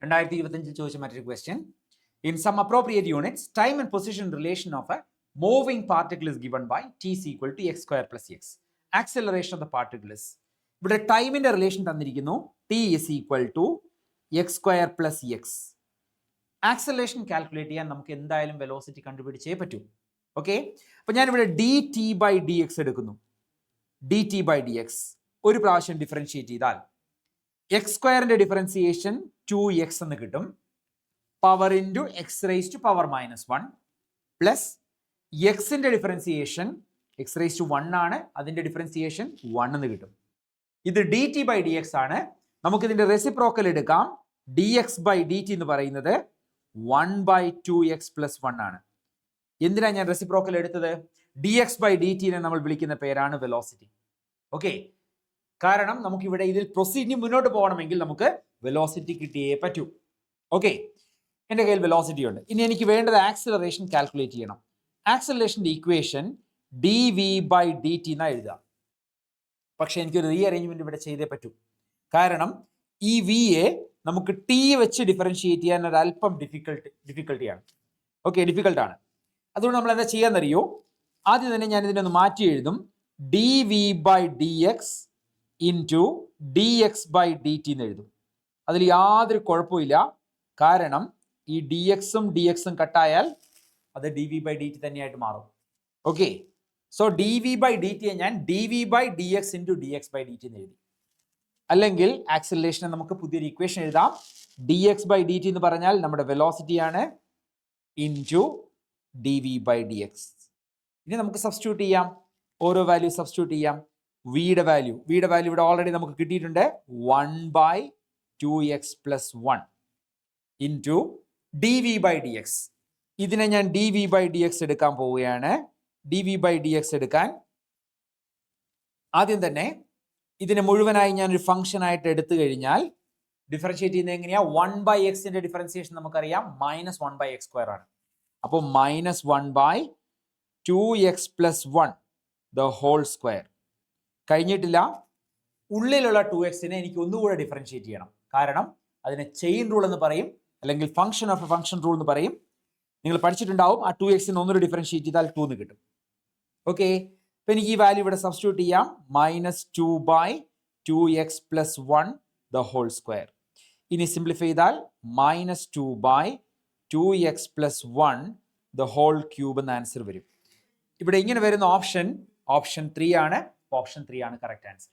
2025 ചോദിച്ച മറ്റൊരു question. In some appropriate units, time and position relation of a moving particle is given by t is equal to x square plus x. Acceleration of the particle is. ഇവിടെ ടൈമിന്റെ relation തന്നിരിക്കുന്നു. t is equal to x square plus x. Acceleration calculate ചെയ്യാൻ നമുക്ക് എന്തായാലും velocity കണ്ടുപിടിച്ചേ പറ്റൂ. Okay, അപ്പോൾ ഞാനിവിടെ dt by d X എടുക്കുന്നു. dt ബൈ ഡി എക്സ് ഒരു പ്രാവശ്യം ഡിഫറൻഷിയേറ്റ് ചെയ്താൽ എക്സ് സ്ക്വയറിന്റെ ഡിഫറൻസിയേഷൻ 2x എന്ന് കിട്ടും. Power into x raise to power -1 plus എക്സിന്റെ ഡിഫറൻസിയേഷൻ എക്സ് റേസ് ടു 1 ആണ്, അതിന്റെ ഡിഫറൻസിയേഷൻ 1 എന്ന് കിട്ടും. ഇത് d t by d x ആണ്. നമുക്കിതിന്റെ റെസിപ്രോക്കൽ എടുക്കാം. D x by d t എന്ന് പറയുന്നത് 1/2x + 1 ആണ്. എന്തിനാണ് ഞാൻ റെസിപ്രോക്കൽ എടുത്തത്? ഡി എക്സ് ബൈ ഡി ടിനെ നമ്മൾ വിളിക്കുന്ന പേരാണ് വെലോസിറ്റി. ഓക്കെ, കാരണം നമുക്ക് ഇവിടെ ഇതിൽ പ്രൊസീഡിങ് മുന്നോട്ട് പോകണമെങ്കിൽ നമുക്ക് വെലോസിറ്റി കിട്ടിയേ പറ്റൂ. ഓക്കെ, എൻ്റെ കയ്യിൽ വെലോസിറ്റി ഉണ്ട്. ഇനി എനിക്ക് വേണ്ടത് ആക്സിലറേഷൻ കാൽക്കുലേറ്റ് ചെയ്യണം. ആക്സിലറേഷൻ്റെ equation d v by d t എന്നാണ് എഴുതുക. പക്ഷെ എനിക്കൊരു റീ അറേഞ്ച്മെന്റ് ഇവിടെ ചെയ്തേ പറ്റൂ. കാരണം ഈ വിയെ നമുക്ക് ടി വെച്ച് ഡിഫറൻഷിയേറ്റ് ചെയ്യാൻ ഒരു അല്പം ഡിഫിക്കൽട്ടിയാണ്. ഓക്കെ, ഡിഫിക്കൽട്ടാണ്. അതുകൊണ്ട് നമ്മൾ എന്താ ചെയ്യാന്നറിയോ? ആദ്യം തന്നെ ഞാൻ ഇതിനൊന്ന് മാറ്റി എഴുതും. D v by d x into d x by d t എന്ന് എഴുതും. അതിൽ യാതൊരു കുഴപ്പമില്ല. കാരണം ഈ ഡി എക്സും ഡി എക്സും കട്ടായാൽ അത് d v by d t തന്നെയായിട്ട് മാറും. Okay, so d v by d ടിയെ ഞാൻ d v by d x into d x by d t എന്ന് എഴുതി. അല്ലെങ്കിൽ ആക്സിലറേഷനെ നമുക്ക് പുതിയൊരു ഇക്വേഷൻ എഴുതാം. D x by d t എന്ന് പറഞ്ഞാൽ നമ്മുടെ വെലോസിറ്റി ആണ്, into d v by d x. ഇനി നമുക്ക് സബ്സ്റ്റിറ്റ്യൂട്ട് ചെയ്യാം, ഓരോ വാല്യൂ സബ്സ്റ്റിറ്റ്യൂട്ട് ചെയ്യാം. വിയുടെ വാല്യൂ ഇവിടെ ഓൾറെഡി നമുക്ക് കിട്ടിയിട്ടുണ്ട്. 1/2x + 1 into d v by d x. ഇതിനെ ഞാൻ d v by d x എടുക്കാൻ പോവുകയാണ്. D v by d x എടുക്കാൻ ആദ്യം തന്നെ ഇതിനെ മുഴുവനായി ഞാനൊരു ഫംഗ്ഷൻ ആയിട്ട് എടുത്തു കഴിഞ്ഞാൽ ഡിഫറൻഷിയേറ്റ് ചെയ്യുന്നത് എങ്ങനെയാണ്? 1/xന്റെ ഡിഫറൻസിയേഷൻ നമുക്കറിയാം -1/x² ആണ്. അപ്പോൾ -1/2x + 1 the whole square. കഴിഞ്ഞിട്ടില്ല. ഉള്ളിലുള്ള 2xനെ എനിക്ക് ഒന്നുകൂടെ ഡിഫറൻഷിയേറ്റ് ചെയ്യണം. കാരണം അതിനെ ചെയിൻ റൂൾ എന്ന് പറയും, അല്ലെങ്കിൽ function of A function rule എന്ന് പറയും. നിങ്ങൾ പഠിച്ചിട്ടുണ്ടാവും. ആ 2xനെ ഒന്നുകൂടെ ഡിഫറൻഷിയേറ്റ് ചെയ്താൽ 2 എന്ന് കിട്ടും. ഓക്കെ, അപ്പോൾ എനിക്ക് ഈ വാല്യൂ ഇവിടെ സബ്സ്റ്റിറ്റ്യൂട്ട് ചെയ്യാം. -2/2x + 1 the whole square. ഇനി സിംപ്ലിഫൈ ചെയ്താൽ -2/2x + 1 the whole cube എന്ന ആൻസർ വരും. ഇവിടെ ഇങ്ങനെ വരുന്ന ഓപ്ഷൻ 3 ആണ്. ഓപ്ഷൻ 3 ആണ് കറക്റ്റ് ആൻസർ.